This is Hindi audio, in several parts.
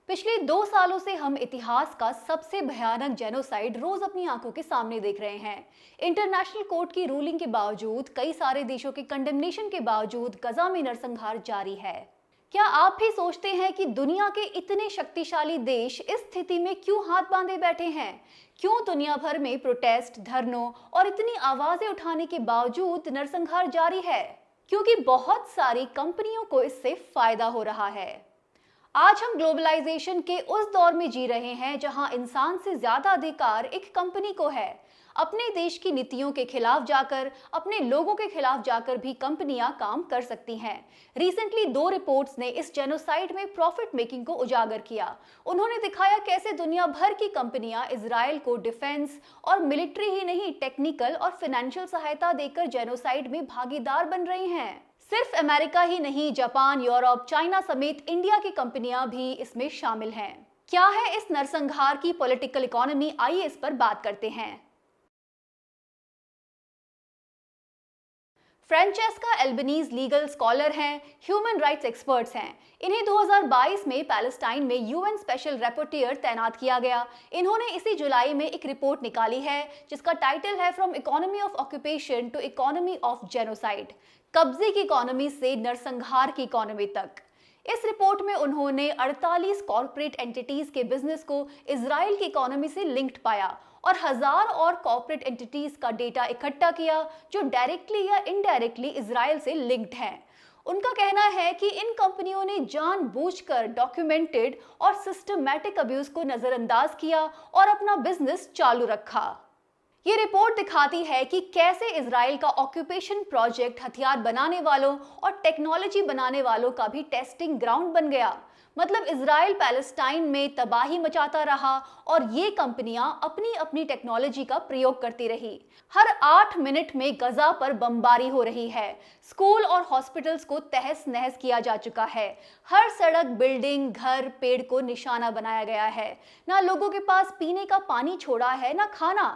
पिछले 2 सालों से हम इतिहास का सबसे भयानक जेनोसाइड रोज अपनी आंखों के सामने देख रहे हैं। इंटरनेशनल कोर्ट की रूलिंग के बावजूद, कई सारे देशों के कंडेमनेशन के बावजूद गजा में नरसंहार जारी है। क्या आप भी सोचते हैं कि दुनिया के इतने शक्तिशाली देश इस स्थिति में क्यों हाथ बांधे बैठे हैं? क्यों दुनिया भर में प्रोटेस्ट, धरनों और इतनी आवाजें उठाने के बावजूद नरसंहार जारी है? क्योंकि बहुत सारी कंपनियों को इससे फायदा हो रहा है। आज हम ग्लोबलाइजेशन के उस दौर में जी रहे हैं जहां इंसान से ज्यादा अधिकार एक कंपनी को है। अपने देश की नीतियों के खिलाफ जाकर, अपने लोगों के खिलाफ जाकर भी कंपनियां काम कर सकती हैं। रिसेंटली 2 रिपोर्ट्स ने इस जेनोसाइड में प्रॉफिट मेकिंग को उजागर किया। उन्होंने दिखाया कैसे दुनिया भर की कंपनियां इजराइल को डिफेंस और मिलिट्री ही नहीं, टेक्निकल और फाइनेंशियल सहायता देकर जेनोसाइड में भागीदार बन रही हैं। सिर्फ अमेरिका ही नहीं, जापान, यूरोप, चाइना समेत इंडिया की कंपनियां भी इसमें शामिल हैं। क्या है इस नरसंहार की पॉलिटिकल इकोनॉमी? आइए इस पर बात करते हैं। फ्रांचेस्का एल्बनीज लीगल स्कॉलर हैं, ह्यूमन राइट्स एक्सपर्ट्स हैं। इन्हें 2022 में पैलेस्टाइन में यूएन स्पेशल रैपोर्टियर तैनात किया गया। इन्होंने इसी जुलाई में एक रिपोर्ट निकाली है जिसका टाइटल है from economy of occupation to economy of genocide, कब्जे की इकोनॉमी से नरसंहार की इकोनॉमी तक। इस रिपोर्ट में उन्होंने 48 कॉर्पोरेट एंटिटीज के बिजनेस को इजराइल की इकोनॉमी से लिंक्ड पाया और 1000 और कॉर्पोरेट एंटिटीज का डेटा इकट्ठा किया जो डायरेक्टली या इनडायरेक्टली इजराइल से लिंक्ड हैं। उनका कहना है कि इन कंपनियों ने जानबूझकर डॉक्यूमेंटेड और सिस्टमैटिक अब्यूज को नजरअंदाज किया और अपना बिजनेस चालू रखा। ये रिपोर्ट दिखाती है कि कैसे इजराइल का ऑक्यूपेशन प्रोजेक्ट हथियार बनाने वालों और टेक्नोलॉजी बनाने वालों का भी टेस्टिंग ग्राउंड बन गया। मतलब इजराइल पैलेस्टाइन में तबाही मचाता रहा और ये कंपनियां अपनी अपनी टेक्नोलॉजी का प्रयोग करती रही। हर 8 मिनट में गजा पर बमबारी हो रही है। स्कूल और हॉस्पिटल्स को तहस नहस किया जा चुका है। हर सड़क, बिल्डिंग, घर, पेड़ को निशाना बनाया गया है। ना लोगों के पास पीने का पानी छोड़ा है, ना खाना।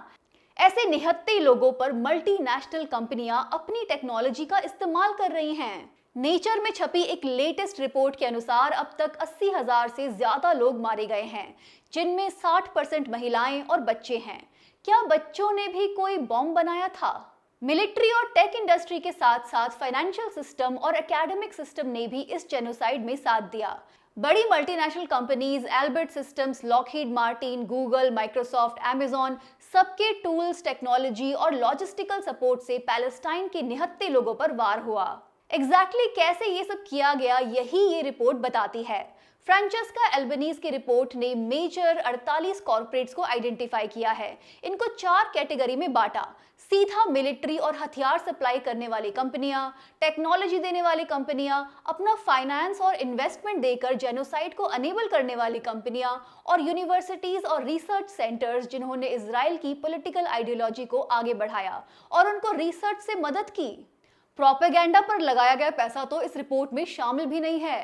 ऐसे निहत्थे लोगों पर मल्टीनेशनल कंपनियां अपनी टेक्नोलॉजी का इस्तेमाल कर रही हैं। नेचर में छपी एक लेटेस्ट रिपोर्ट के अनुसार अब तक 80,000 से ज्यादा लोग मारे गए हैं, जिनमें 60% महिलाएं और बच्चे हैं। क्या बच्चों ने भी कोई बॉम्ब बनाया था? मिलिट्री और टेक इंडस्ट्री के साथ साथ फाइनेंशियल सिस्टम और एकेडमिक सिस्टम ने भी इस जेनोसाइड में साथ दिया। बड़ी multinational companies Albert systems, Lockheed Martin, Google, Microsoft, Amazon, सबके टूल्स, टेक्नोलॉजी और लॉजिस्टिकल सपोर्ट से पैलेस्टाइन के निहत्थे लोगों पर वार हुआ। एग्जैक्टली कैसे ये सब किया गया, यही ये रिपोर्ट बताती है। फ्रांचेस्का एल्बनीज की रिपोर्ट ने मेजर 48 कॉर्पोरेट्स को आइडेंटिफाई किया है। इनको 4 कैटेगरी में बांटा। सीधा मिलिट्री और हथियार सप्लाई करने वाली कंपनियां, टेक्नोलॉजी देने वाली कंपनियां, अपना फाइनेंस और इन्वेस्टमेंट देकर जेनोसाइड को अनेबल करने वाली कंपनियां, और यूनिवर्सिटीज और रिसर्च सेंटर्स जिन्होंने इजराइल की पॉलिटिकल आइडियोलॉजी को आगे बढ़ाया और उनको रिसर्च से मदद की। प्रोपेगेंडा पर लगाया गया पैसा तो इस रिपोर्ट में शामिल भी नहीं है।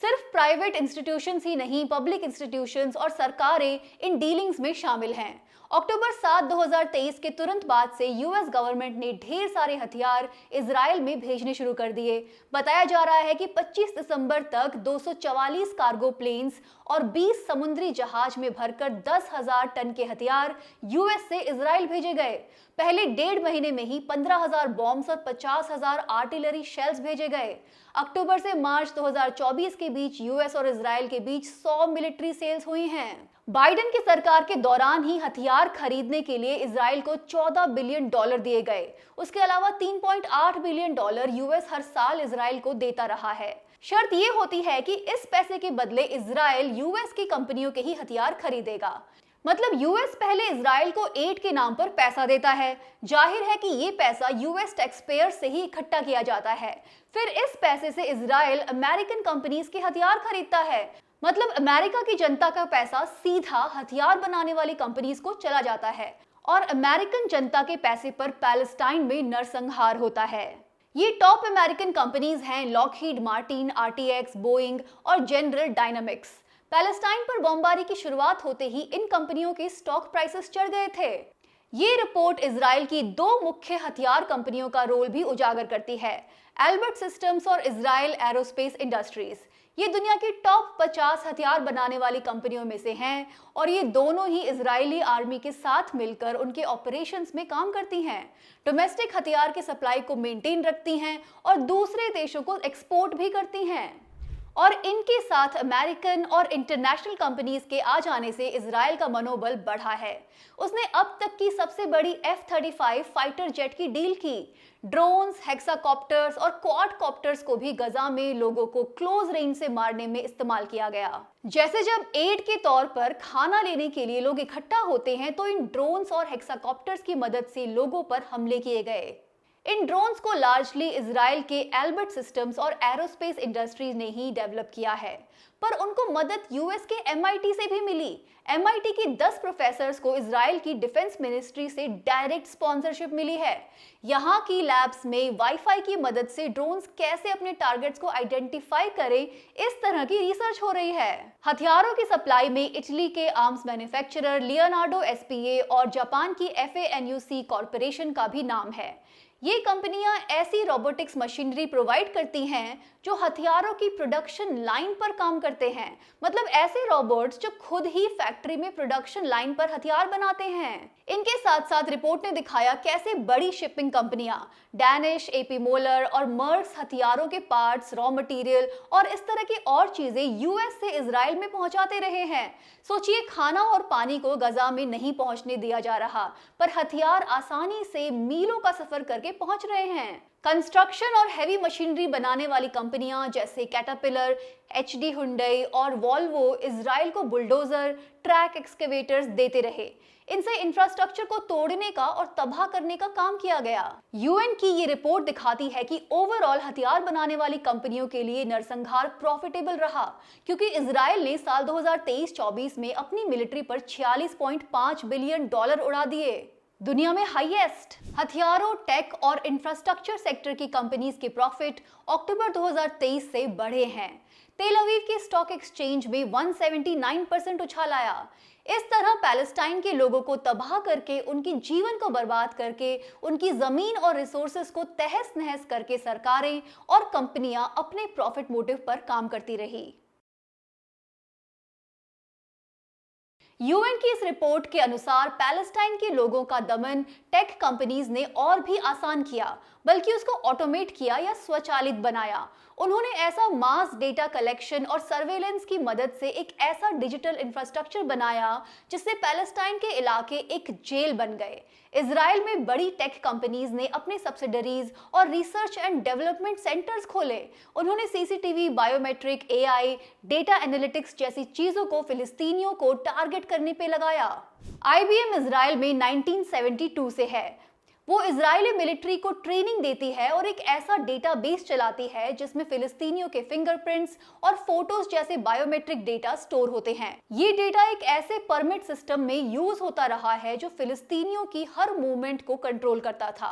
सिर्फ प्राइवेट इंस्टीट्यूशंस ही नहीं, पब्लिक इंस्टीट्यूशंस और सरकारें इन डीलिंग्स में शामिल हैं। अक्टूबर 7, 2023 के तुरंत बाद से यूएस गवर्नमेंट ने ढेर सारे हथियार इजराइल में भेजने शुरू कर दिए। बताया जा रहा है कि 25 दिसंबर तक 244 कार्गो प्लेन्स और 20 समुद्री जहाज में भरकर 10,000 टन के हथियार यूएस से इजराइल भेजे गए। पहले 1.5 महीने में ही 15,000 बॉम्ब्स और 50,000 आर्टिलरी शेल्स भेजे गए। अक्टूबर से मार्च 2024 के बीच यूएस और इजराइल के बीच 100 मिलिट्री सेल्स हुई हैं। बाइडेन की सरकार के दौरान ही हथियार खरीदने के लिए इजराइल को $14 बिलियन दिए गए। उसके अलावा $3.8 बिलियन यूएस हर साल इजराइल को देता रहा है। शर्त ये होती है कि इस पैसे के बदले इजराइल यूएस की कंपनियों के ही हथियार खरीदेगा। मतलब यूएस पहले इजराइल को एड के नाम पर पैसा देता है। जाहिर है कि ये पैसा यूएस टैक्सपेयर से ही इकट्ठा किया जाता है। फिर इस पैसे से इजराइल अमेरिकन कंपनीज के हथियार खरीदता है। मतलब अमेरिका की जनता का पैसा सीधा हथियार बनाने वाली कंपनीज को चला जाता है और अमेरिकन जनता के पैसे पर पैलेस्टाइन में नरसंहार होता है। ये टॉप अमेरिकन कंपनीज हैं लॉकहीड मार्टिन, आरटीएक्स, बोइंग और जनरल डायनामिक्स। पैलेस्टाइन पर बमबारी की शुरुआत होते ही इन कंपनियों के स्टॉक प्राइसेस चढ़ गए थे। ये रिपोर्ट इजराइल की दो मुख्य हथियार कंपनियों का रोल भी उजागर करती है, एल्बर्ट सिस्टम्स और इजराइल एरोस्पेस इंडस्ट्रीज। ये दुनिया की टॉप 50 हथियार बनाने वाली कंपनियों में से हैं और ये दोनों ही इजरायली आर्मी के साथ मिलकर उनके ऑपरेशंस में काम करती हैं। डोमेस्टिक हथियार की सप्लाई को मेंटेन रखती हैं और दूसरे देशों को एक्सपोर्ट भी करती हैं। और इनके साथ अमेरिकन और इंटरनेशनल कंपनीज के आ जाने से इजराइल का मनोबल बढ़ा है। उसने अब तक की सबसे बड़ी F-35 फाइटर जेट की डील की। ड्रोन्स, हेक्साकॉप्टर्स और क्वाडकॉप्टर्स को भी गजा में लोगों को क्लोज रेंज से मारने में इस्तेमाल किया गया। जैसे जब एड के तौर पर खाना लेने के लिए लोग इकट्ठा होते हैं तो इन ड्रोन्स और हेक्साकॉप्टर्स की मदद से लोगों पर हमले किए गए। इन ड्रोन्स को लार्जली इजराइल के एल्बर्ट सिस्टम्स और एरोस्पेस इंडस्ट्रीज ने ही डेवलप किया है, पर उनको मदद यूएस के MIT से भी मिली। MIT की 10 प्रोफेसर्स को इजराइल की डिफेंस मिनिस्ट्री से डायरेक्ट स्पॉन्सरशिप मिली है। यहाँ की लैब्स में वाईफाई की मदद से ड्रोन्स कैसे अपने टारगेट्स को आइडेंटिफाई करें, इस तरह की रिसर्च हो रही है। हथियारों की सप्लाई में इटली के आर्म्स मैन्युफैक्चरर लियोनार्डो SPA और जापान की FANUC कॉर्पोरेशन का भी नाम है। ये कंपनियां ऐसी रोबोटिक्स मशीनरी प्रोवाइड करती हैं जो हथियारों की प्रोडक्शन लाइन पर काम करते हैं, मतलब ऐसे रोबोट्स जो खुद ही फैक्ट्री में प्रोडक्शन लाइन पर हथियार बनाते हैं। इनके साथ साथ रिपोर्ट ने दिखाया कैसे बड़ी शिपिंग कंपनियां डैनिश, AP मोलर और मर्स हथियारों के पार्ट्स, रॉ मटेरियल और इस तरह की और चीजें यूएस से इजराइल में पहुंचाते रहे हैं। सोचिए, खाना और पानी को गजा में नहीं पहुंचने दिया जा रहा, पर हथियार आसानी से मीलों का सफर करके पहुंच रहे हैं। कंस्ट्रक्शन और हैवी मशीनरी बनाने वाली कंपनियां जैसे कैटरपिलर, HD हुंडई और वॉल्वो इजराइल को बुलडोजर, ट्रैक एक्सकेवेटर्स देते रहे। इनसे इंफ्रास्ट्रक्चर को तोड़ने का और तबाह करने का काम किया गया। UN की ये रिपोर्ट दिखाती है कि ओवरऑल हथियार बनाने वाली कंपनियों के लिए नरसंहार प्रॉफिटेबल रहा, क्योंकि इजराइल ने साल 2023-24 में अपनी मिलिट्री पर $46.5 बिलियन उड़ा दिए। दुनिया में हाईएस्ट हथियारों, टेक और इंफ्रास्ट्रक्चर सेक्टर की कंपनीज के प्रॉफिट अक्टूबर 2023 से बढ़े हैं। तेल अवीव के स्टॉक एक्सचेंज में 179% उछाल आया। इस तरह पैलेस्टाइन के लोगों को तबाह करके, उनकी जीवन को बर्बाद करके, उनकी जमीन और रिसोर्सेज को तहस नहस करके सरकारें और कंपनियां अपने प्रॉफिट मोटिव पर काम करती रही। UN की इस रिपोर्ट के अनुसार पैलेस्टाइन के लोगों का दमन टेक कंपनीज ने और भी आसान किया, बल्कि उसको ऑटोमेट किया या स्वचालित बनाया। उन्होंने ऐसा मास डेटा कलेक्शन और सर्वेलेंस की मदद से एक ऐसा डिजिटल इंफ्रास्ट्रक्चर बनाया जिससे पैलेस्टाइन के इलाके एक जेल बन गए। इजराइल में बड़ी टेक कंपनीज ने अपने सब्सिडरीज और रिसर्च एंड डेवलपमेंट सेंटर्स खोले। उन्होंने CCTV, biometric, AI, data analytics जैसी चीजों को फिलिस्तीनियों को टारगेट करने पे लगाया। IBM इजराइल में 1972 से है। वो इजरायली मिलिट्री को ट्रेनिंग देती है और एक ऐसा डेटाबेस चलाती है जिसमें फिलिस्तीनियों के फिंगरप्रिंट्स और फोटोज जैसे बायोमेट्रिक डेटा स्टोर होते हैं। ये डेटा एक ऐसे परमिट सिस्टम में यूज होता रहा है जो फिलिस्तीनियों की हर मूवमेंट को कंट्रोल करता था।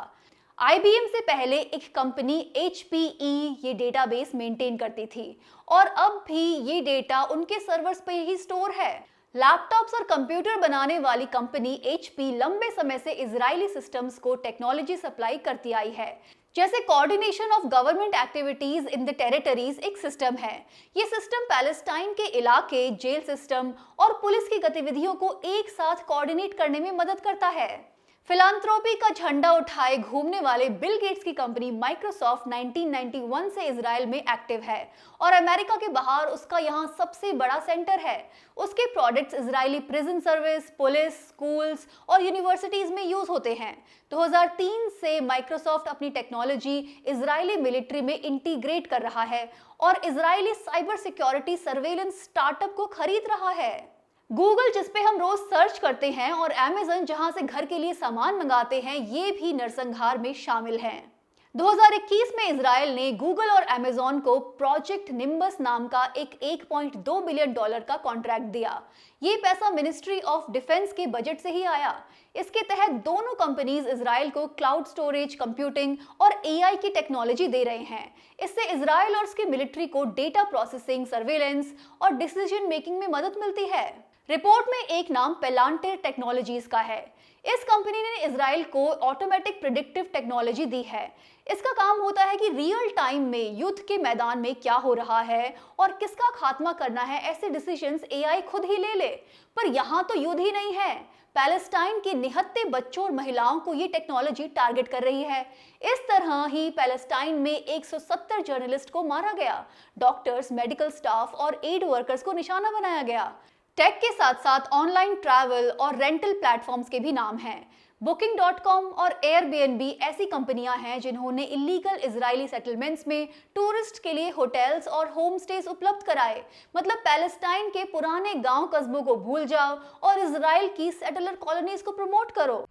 IBM से पहले एक कंपनी HPE ये डेटाबेस मेंटेन करती थी और अब भी ये डेटा उनके सर्वर्स पे ही स्टोर है। लैपटॉप्स और कंप्यूटर बनाने वाली कंपनी HP लंबे समय से इजरायली सिस्टम्स को टेक्नोलॉजी सप्लाई करती आई है, जैसे coordination of government activities in the territories एक सिस्टम है। ये सिस्टम पैलेस्टाइन के इलाके, जेल सिस्टम और पुलिस की गतिविधियों को एक साथ कोऑर्डिनेट करने में मदद करता है। फिलांथ्रोपी का झंडा उठाए घूमने वाले बिल गेट्स की कंपनी माइक्रोसॉफ्ट 1991 से इजराइल में एक्टिव है और अमेरिका के बाहर उसका यहाँ सबसे बड़ा सेंटर है। उसके products Israeli prison service, police, schools और यूनिवर्सिटीज में यूज होते हैं। 2003 से माइक्रोसॉफ्ट अपनी टेक्नोलॉजी इजरायली मिलिट्री में इंटीग्रेट कर रहा है और Israeli cyber security surveillance startup को खरीद रहा है। गूगल, जिस पे हम रोज सर्च करते हैं, और Amazon, जहां से घर के लिए सामान मंगाते हैं, ये भी नरसंहार में शामिल हैं। 2021 में इजराइल ने गूगल और Amazon को प्रोजेक्ट निम्बस नाम का एक $1.2 बिलियन का कॉन्ट्रैक्ट दिया। ये पैसा मिनिस्ट्री ऑफ डिफेंस के बजट से ही आया। इसके तहत दोनों कंपनीज इजराइल को क्लाउड स्टोरेज, कंप्यूटिंग और AI की टेक्नोलॉजी दे रहे हैं। इससे इजराइल और उसकी मिलिट्री को डेटा प्रोसेसिंग, सर्वेलेंस और डिसीजन मेकिंग में मदद मिलती है। रिपोर्ट में एक नाम पेलांटिर टेक्नोलॉजीज का है। इस कंपनी ने इजराइल को ऑटोमेटिक प्रिडिक्टिव टेक्नोलॉजी दी है। इसका काम होता है कि रियल टाइम में युद्ध के मैदान में क्या हो रहा है और किसका खात्मा करना है, ऐसे डिसीजंस एआई खुद ही ले ले। पर यहाँ तो युद्ध ही नहीं है, पैलेस्टाइन के निहत्थे बच्चों और महिलाओं को ये टेक्नोलॉजी टारगेट कर रही है। इस तरह ही पैलेस्टाइन में 170 जर्नलिस्ट को मारा गया, डॉक्टर्स, मेडिकल स्टाफ और एड वर्कर्स को निशाना बनाया गया। टेक के साथ साथ ऑनलाइन ट्रैवल और रेंटल प्लेटफॉर्म्स के भी नाम हैं। Booking.com और Airbnb ऐसी कंपनियां हैं जिन्होंने इलीगल इजरायली सेटलमेंट्स में टूरिस्ट के लिए होटल्स और होम स्टेज उपलब्ध कराए। मतलब पैलेस्टाइन के पुराने गांव कस्बों को भूल जाओ और इजराइल की सेटलर कॉलोनीज को प्रमोट करो।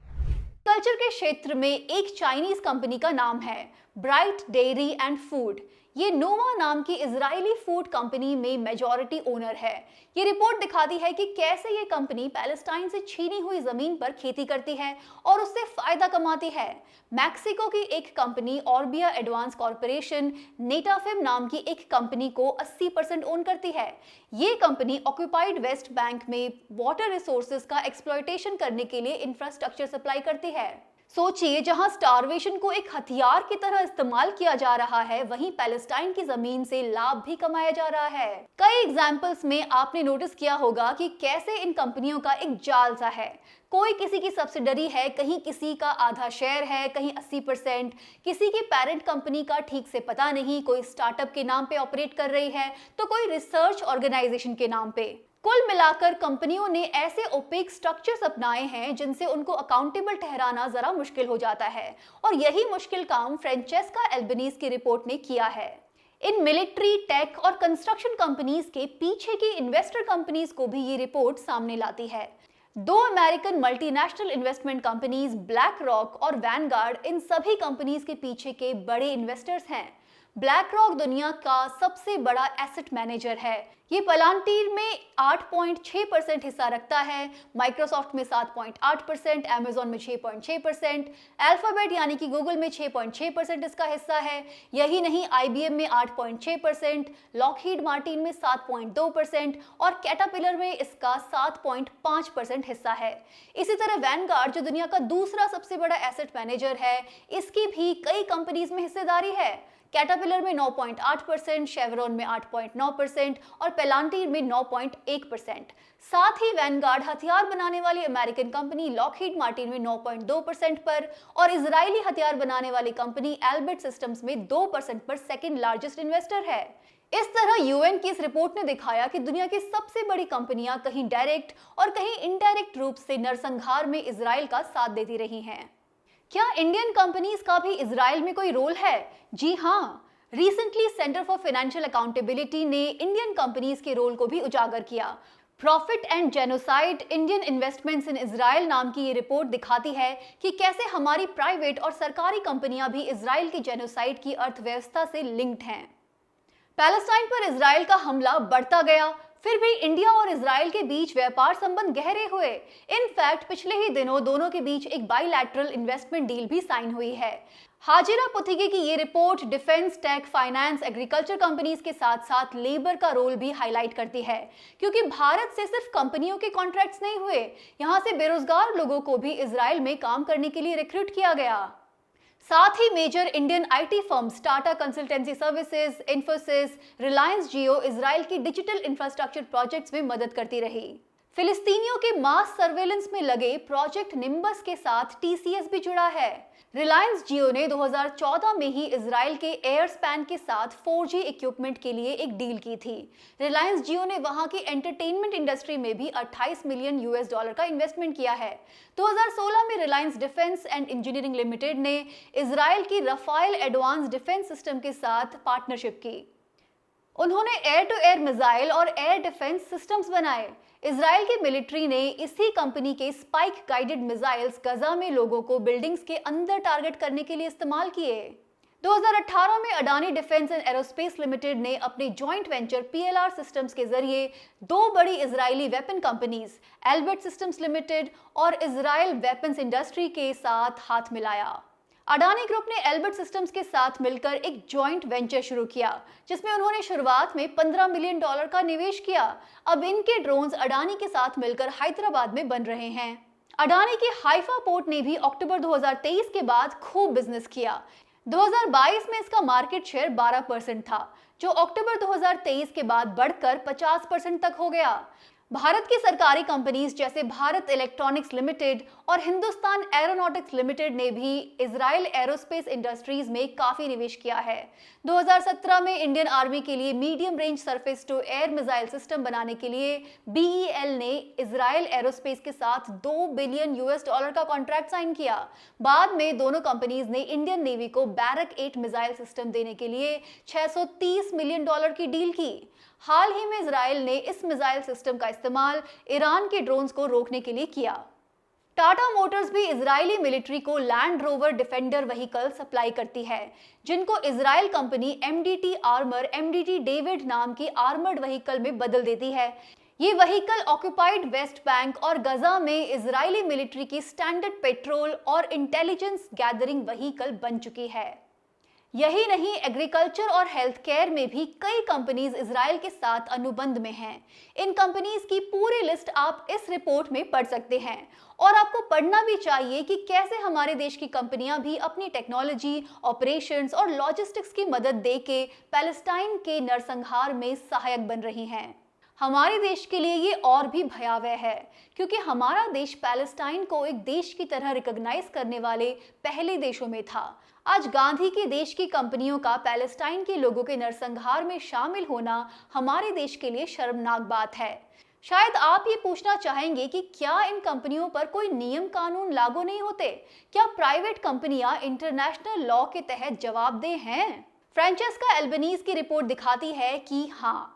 कल्चर के क्षेत्र में एक चाइनीज कंपनी का नाम है ब्राइट डेयरी एंड फूड। ये नोवा नाम की इजरायली फूड कंपनी में मेजॉरिटी ओनर है। ये रिपोर्ट दिखाती है कि कैसे ये कंपनी पैलेस्टाइन से छीनी हुई जमीन पर खेती करती है और उससे फायदा कमाती है। मैक्सिको की एक कंपनी ऑर्बिया एडवांस कॉर्पोरेशन नेटाफिम नाम की एक कंपनी को 80% ओन करती है। ये कंपनी ऑक्यूपाइड वेस्ट बैंक में वाटर रिसोर्सेज का एक्सप्लॉयटेशन करने के लिए इंफ्रास्ट्रक्चर सप्लाई करती है। सोचिए, जहां स्टारवेशन को एक हथियार की तरह इस्तेमाल किया जा रहा है, वहीं पैलेस्टाइन की जमीन से लाभ भी कमाया जा रहा है। कई एग्जाम्पल्स में आपने नोटिस किया होगा कि कैसे इन कंपनियों का एक जाल सा है। कोई किसी की सब्सिडरी है, कहीं किसी का आधा शेयर है, कहीं 80%, किसी की पेरेंट कंपनी का ठीक से पता नहीं, कोई स्टार्टअप के नाम पे ऑपरेट कर रही है तो कोई रिसर्च ऑर्गेनाइजेशन के नाम पे। कुल मिलाकर कंपनियों ने ऐसे ओपेक स्ट्रक्चर्स अपनाए हैं जिनसे उनको अकाउंटेबल ठहराना जरा मुश्किल हो जाता है, और यही मुश्किल काम फ्रेंचेस्का एल्बनीज की रिपोर्ट ने किया है। इन मिलिट्री, टेक और कंस्ट्रक्शन कंपनीज के पीछे की इन्वेस्टर कंपनीज को भी ये रिपोर्ट सामने लाती है। दो American multinational investment companies black rock और वैनगार्ड इन सभी कंपनीज के पीछे के बड़े इन्वेस्टर्स हैं। ब्लैक रॉक दुनिया का सबसे बड़ा एसेट मैनेजर है। ये पलांटीर में 8.6% हिस्सा रखता है, माइक्रोसॉफ्ट में 7.8%, अमेजॉन में 6.6%, अल्फाबेट यानी कि गूगल में 6.6% इसका हिस्सा है। यही नहीं, आईबीएम में 8.6%, लॉकहीड मार्टिन में 7.2% और कैटरपिलर में इसका 7.5% हिस्सा है। इसी तरह वैनगार्ड, जो दुनिया का दूसरा सबसे बड़ा एसेट मैनेजर है, इसकी भी कई कंपनीज में हिस्सेदारी है। कैटरपिलर में 9.8%, शेवरॉन में 8.9% और पेलांटीर में 9.1%। साथ ही वैनगार्ड हथियार बनाने वाली अमेरिकन कंपनी लॉकहीड मार्टिन में 9.2% पर और इजरायली हथियार बनाने वाली कंपनी एल्बिट सिस्टम्स में 2% पर सेकंड लार्जेस्ट इन्वेस्टर है। इस तरह यूएन की इस रिपोर्ट ने दिखाया कि दुनिया की सबसे बड़ी कंपनियां कहीं डायरेक्ट और कहीं इनडायरेक्ट रूप से नरसंहार में इजराइल का साथ देती रही हैं। क्या इंडियन कंपनीज का भी इजराइल में कोई रोल है? जी हाँ, recently centre for financial accountability ने इंडियन कंपनीज के रोल को भी उजागर किया। Profit and genocide Indian investments in Israel नाम की ये रिपोर्ट दिखाती है कि कैसे हमारी प्राइवेट और सरकारी कंपनियां भी इजराइल की जेनोसाइड की अर्थव्यवस्था से लिंक्ड हैं। पैलेस्टाइन पर इजराइल का हमला बढ़ता गया, फिर भी इंडिया और इजराइल के बीच व्यापार संबंध गहरे हुए। इनफैक्ट पिछले ही दिनों दोनों के बीच एक बाइलैटरल इन्वेस्टमेंट डील भी साइन हुई है। हाजिरा पुथिगे की ये report defence, tech, finance, agriculture companies के साथ साथ लेबर का रोल भी हाईलाइट करती है, क्योंकि भारत से सिर्फ कंपनियों के कॉन्ट्रैक्ट्स नहीं हुए, यहाँ से बेरोजगार लोगों को भी इजराइल में काम करने के लिए रिक्रूट किया गया। साथ ही major Indian IT firms Tata consultancy services, Infosys, Reliance Jio Israel की डिजिटल इंफ्रास्ट्रक्चर प्रोजेक्ट्स में मदद करती रही। फिलिस्तीनियों के मास सर्वेलेंस में लगे प्रोजेक्ट निम्बस के साथ टीसीएस भी जुड़ा है। रिलायंस जियो ने 2014 में ही इजराइल के एयर स्पैन के साथ 4G इक्विपमेंट के लिए एक डील की थी। रिलायंस जियो ने वहां की एंटरटेनमेंट इंडस्ट्री में भी $28 मिलियन का इन्वेस्टमेंट किया है। 2016 में Reliance defence and engineering limited ने इजराइल की रफाइल एडवांस डिफेंस सिस्टम के साथ पार्टनरशिप की। उन्होंने एयर टू एयर मिसाइल और एयर डिफेंस सिस्टम्स बनाए। इजराइल की मिलिट्री ने इसी कंपनी के स्पाइक गाइडेड मिसाइल्स गजा में लोगों को बिल्डिंग्स के अंदर टारगेट करने के लिए इस्तेमाल किए। 2018 में Adani defence and aerospace limited ने अपने जॉइंट वेंचर पीएलआर सिस्टम्स के जरिए दो बड़ी Israeli weapon companies Elbit systems limited और इजराइल वेपन्स इंडस्ट्री के साथ हाथ मिलाया। अडानी ग्रुप ने एल्बिट सिस्टम्स के साथ मिलकर एक जॉइंट वेंचर शुरू किया, जिसमें उन्होंने शुरुआत में $15 मिलियन का निवेश किया। अब इनके ड्रोन्स अडानी के साथ मिलकर हैदराबाद में बन रहे हैं। अडानी के हाइफा पोर्ट ने भी अक्टूबर 2023 के बाद खूब बिजनेस किया। 2022 में इसका मार्केट शेयर 12% था, जो अक्टूबर 2023 के बाद बढ़कर 50% तक हो गया। भारत की सरकारी कंपनीज जैसे भारत इलेक्ट्रॉनिक्स लिमिटेड और हिंदुस्तान एरोनॉटिक्स लिमिटेड ने भी इजराइल एरोस्पेस इंडस्ट्रीज में काफी निवेश किया है। 2017 में इंडियन आर्मी के लिए medium range surface to air missile system बनाने के लिए BEL ने इजराइल एरोस्पेस के साथ $2 बिलियन का कॉन्ट्रैक्ट साइन किया। बाद में दोनों कंपनीज ने इंडियन नेवी को बैरक 8 मिसाइल सिस्टम देने के लिए $630 मिलियन की डील की। हाल ही में इजराइल ने इस मिसाइल सिस्टम का इस्तेमाल ईरान के ड्रोन्स को रोकने के लिए किया। टाटा मोटर्स भी इजरायली मिलिट्री को land rover defender vehicle supply करती है, जिनको Israel company MDT armour MDT David नाम की आर्मर्ड व्हीकल में बदल देती है। ये व्हीकल ऑक्युपाइड वेस्ट बैंक और गजा में इजरायली मिलिट्री की स्टैंडर्ड पेट्रोल और इंटेलिजेंस गैदरिंग व्हीकल बन चुकी है। यही नहीं, एग्रीकल्चर और हेल्थ केयर में भी कई कंपनीज इजराइल के साथ अनुबंध में हैं। इन कंपनीज की पूरी लिस्ट आप इस रिपोर्ट में पढ़ सकते हैं, और आपको पढ़ना भी चाहिए कि कैसे हमारे देश की कंपनियां भी अपनी टेक्नोलॉजी, ऑपरेशंस और लॉजिस्टिक्स की मदद देके पैलेस्टाइन के नरसंहार में सहायक बन रही हैं। हमारे देश के लिए ये और भी भयावह है, क्योंकि हमारा देश पैलेस्टाइन को एक देश की तरह रिकॉग्नाइज करने वाले पहले देशों में था। आज गांधी के देश की कंपनियों का पैलेस्टाइन के लोगों के नरसंहार में शामिल होना हमारे देश के लिए शर्मनाक बात है। शायद आप ये पूछना चाहेंगे कि क्या इन कंपनियों पर कोई नियम कानून लागू नहीं होते? क्या प्राइवेट कंपनियां इंटरनेशनल लॉ के तहत जवाबदेह हैं? फ्रांचेस्का एल्बनीज की रिपोर्ट दिखाती है कि हाँ,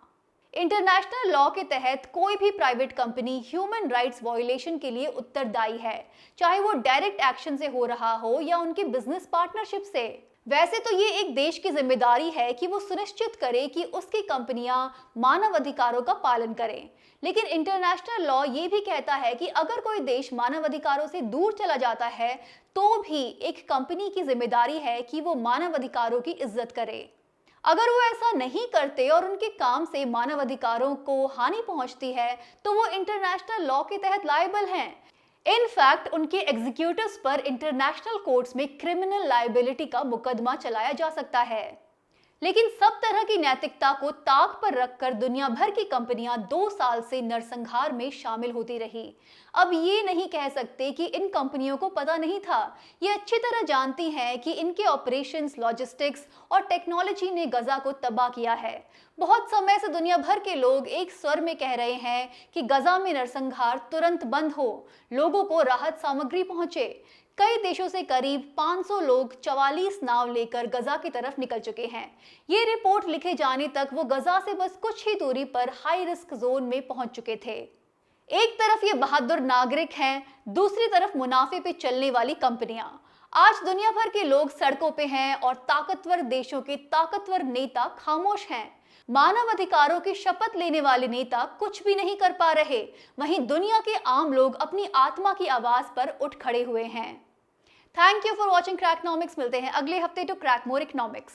इंटरनेशनल लॉ के तहत कोई भी private company human rights violation के लिए उत्तरदायी है, चाहे वो डायरेक्ट एक्शन से हो रहा हो या उनके बिजनेस पार्टनरशिप से। वैसे तो ये एक देश की जिम्मेदारी है कि वो सुनिश्चित करे कि उसकी कंपनियां मानव अधिकारों का पालन करें, लेकिन इंटरनेशनल लॉ ये भी कहता है कि अगर कोई देश मानव अधिकारों से दूर चला जाता है तो भी एक कंपनी की जिम्मेदारी है कि वो मानव अधिकारों की इज्जत करे। अगर वो ऐसा नहीं करते और उनके काम से मानव अधिकारों को हानि पहुंचती है तो वो इंटरनेशनल लॉ के तहत लायबल हैं। इनफैक्ट उनके एग्जीक्यूटिव्स पर इंटरनेशनल कोर्ट्स में क्रिमिनल लायबिलिटी का मुकदमा चलाया जा सकता है। लेकिन सब तरह की नैतिकता को ताक पर रखकर दुनिया भर की कंपनियां 2 साल से नरसंहार में शामिल होती रही। अब ये नहीं कह सकते कि इन कंपनियों को पता नहीं था। ये अच्छी तरह जानती हैं कि इनके ऑपरेशंस, लॉजिस्टिक्स और टेक्नोलॉजी ने गजा को तबाह किया है। बहुत समय से दुनिया भर के लोग एक स्वर में कह रहे हैं कि गजा में नरसंहार तुरंत बंद हो, लोगों को राहत सामग्री पहुंचे। कई देशों से करीब 500 लोग 44 नाव लेकर गजा की तरफ निकल चुके हैं। ये रिपोर्ट लिखे जाने तक वो गजा से बस कुछ ही दूरी पर हाई रिस्क जोन में पहुंच चुके थे। एक तरफ ये बहादुर नागरिक हैं, दूसरी तरफ मुनाफे पे चलने वाली कंपनियां। आज दुनिया भर के लोग सड़कों पे हैं और ताकतवर देशों के ताकतवर नेता खामोश हैं। मानव अधिकारों की शपथ लेने वाले नेता कुछ भी नहीं कर पा रहे, वहीं दुनिया के आम लोग अपनी आत्मा की आवाज पर उठ खड़े हुए हैं। Thank you for watching Cracknomics. मिलते हैं अगले हफ्ते टू क्रैक मोर इकोनॉमिक्स।